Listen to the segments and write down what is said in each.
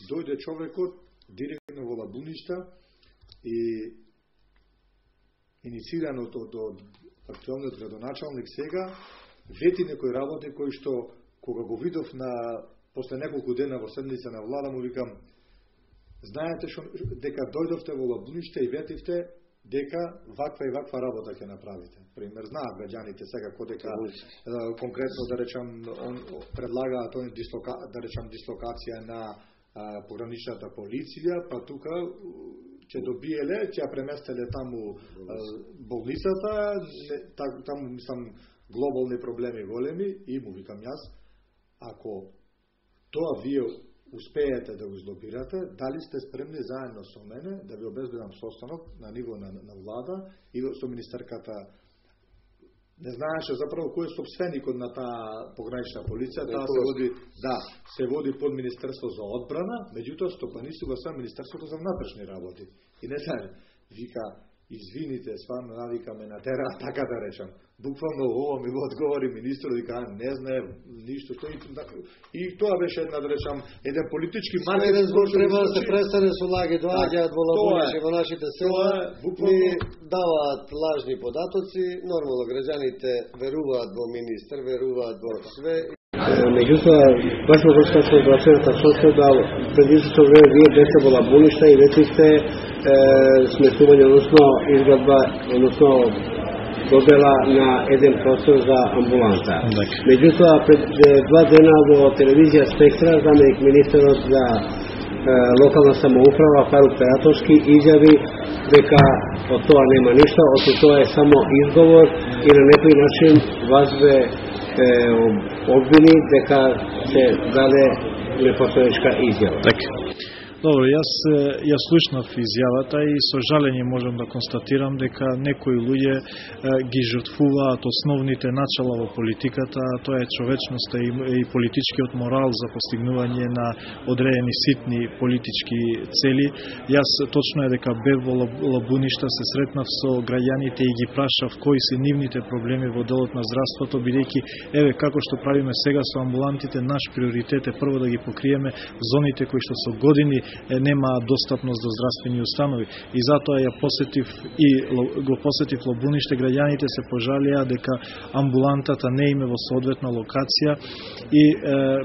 дојде човекот директно во Лабуништа и иницииран од актуелниот градоначалник сега, вети некои работи кои што кога го видов после неколку дена во седмица на влада, му викам, знаете дека дојдовте во Лабуниште и ветивте дека ваква и ваква работа ќе направите. Пример, знаат граѓаните сега кодека конкретно да речам предлагаат да речам дислокација на пограничната полиција, па тука ќе добиеле, ќе ја преместеле таму болницата, таму мислам глобални проблеми големи и му викам јас, ако тоа вие успеете да го излобирате, дали сте спремни заедно со мене да ви обезбедам состанок на ниво на влада и со министерката. Не знаеше заправо кој е собственикот на таа погранична полиција, таа се води под Министерство за одбрана, меѓутоа стопанисува се Министерството за внатрешни работи. И не знае, вика, извините, стварно навикаме на тера, така да речам. Буквално ово ми го одговори министрот, вика, не знае ништо што и тоа беше една да речам еден политички маркетинг. Треба да се престане со лаги, доаѓаат во Лабуниште, во нашите села, ни даваат лажни податоци, нормално граѓаните веруваат во министер, веруваат во све. Меѓутоа, баш во врска со здравствената состојба, да предизвично време вие бете во Лабуништа и ветивте сместување, односно изградба, односно додела на еден простор за амбуланта. Меѓутоа, пред 2 дена во телевизија Спектра, заменик министерот за локална самоуправа Фарук Ператовски изјави дека од тоа нема ништо, од тоа е само изговор и на некој начин вас бе обвини дека се даде непостоечка изјава. Добро, јас слушнав изјавата и со жалење можам да констатирам дека некои луѓе ги жртвуваат основните начала во политиката, а тоа е човечноста и политичкиот морал за постигнување на одредени ситни политички цели. Јас точно е дека бев во Лабуништа, се сретнав со граѓаните и ги прашав кои се нивните проблеми во делот на здравството, бидејќи еве како што правиме сега со амбулантите, наш приоритет е прво да ги покриеме зоните кои што со години нема достапност до здравствени установи. И затоа ја посетив и го посетив Лабуниште, граѓаните се пожалија дека амбулантата не име во соодветна локација и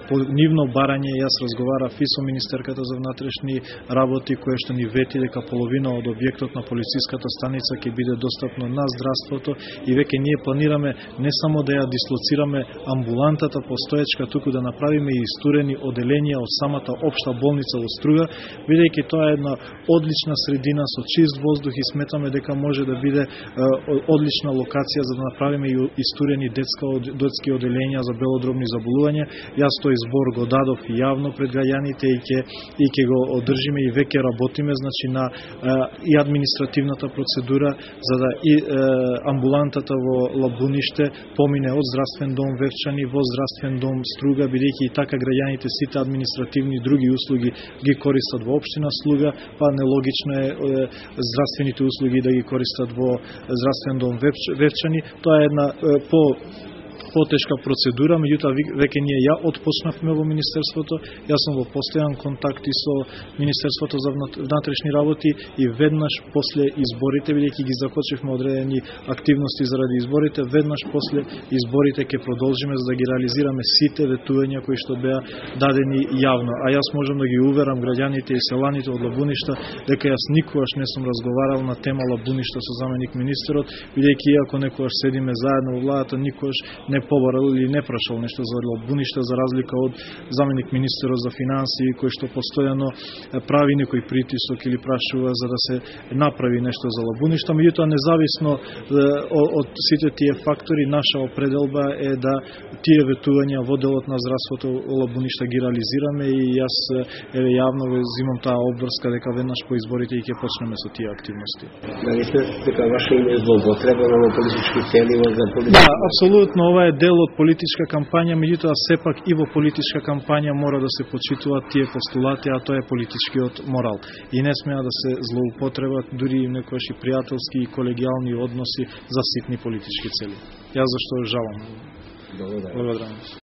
по нивно барање јас разговарав и со министерката за внатрешни работи, која што ни вети дека половина од објектот на полициската станица ќе биде достапно на здравството и веќе ние планираме не само да ја дислоцираме амбулантата постоечка, туку да направиме и истурени оделенија од самата општа болница во Струга, бидејќи тоа е една одлична средина со чист воздух и сметаме дека може да биде одлична локација за да направиме и истурени детски оделенја за белодробни заболувања. Јас тој збор го дадов и јавно пред граѓаните и ќе го одржиме и веќе работиме, значи на и административната процедура за да и амбулантата во Лабуниште помине од здравствен дом Вевчани во здравствен дом Струга, бидејќи и така граѓаните сите административни и други услуги ги користат во општина Слуга, па нелогично е здравствените услуги да ги користат во здравствен дом Вевчани. Тоа е една потешка процедура, меѓутоа веќе ние ја отпочнавме во министерството. Јас сум во постојан контакт и со Министерството за внатрешни работи и веднаш после изборите, бидејќи ги закочивме одредени активности заради изборите, веднаш после изборите ќе продолжиме за да ги реализираме сите ветувања кои што беа дадени јавно. А јас можам да ги уверам граѓаните и селаните од Лабуништа дека јас никогаш не сум разговарал на тема Лабуништа со заменик министерот, бидејќи иако некогаш седиме заедно во владата, никогаш не побарал или не прашал нешто за Лабуништа, за разлика од заменик министерот за финансии, кој што постојано прави некој притисок или прашува за да се направи нешто за Лабуништа. Меѓутоа, независно од сите тие фактори, наша определба е да тие ветувања во делот на здравството во Лабуништа ги реализираме и јас јавно взимам таа обврска дека веднаш по изборите и ќе почнеме со тие активности. Дали сметате дека ваше име е злоупотребено во политички цели за политика? Да, апсолутно, ова е дел од политичка кампања, меѓутоа сепак и во политичка кампања мора да се почитуваат тие постулати, а тоа е политичкиот морал. И не смеа да се злоупотребат дури и некојаш и пријателски и колегијални односи за ситни политички цели. Јас зашто жалам. Благодарам. Благодарам.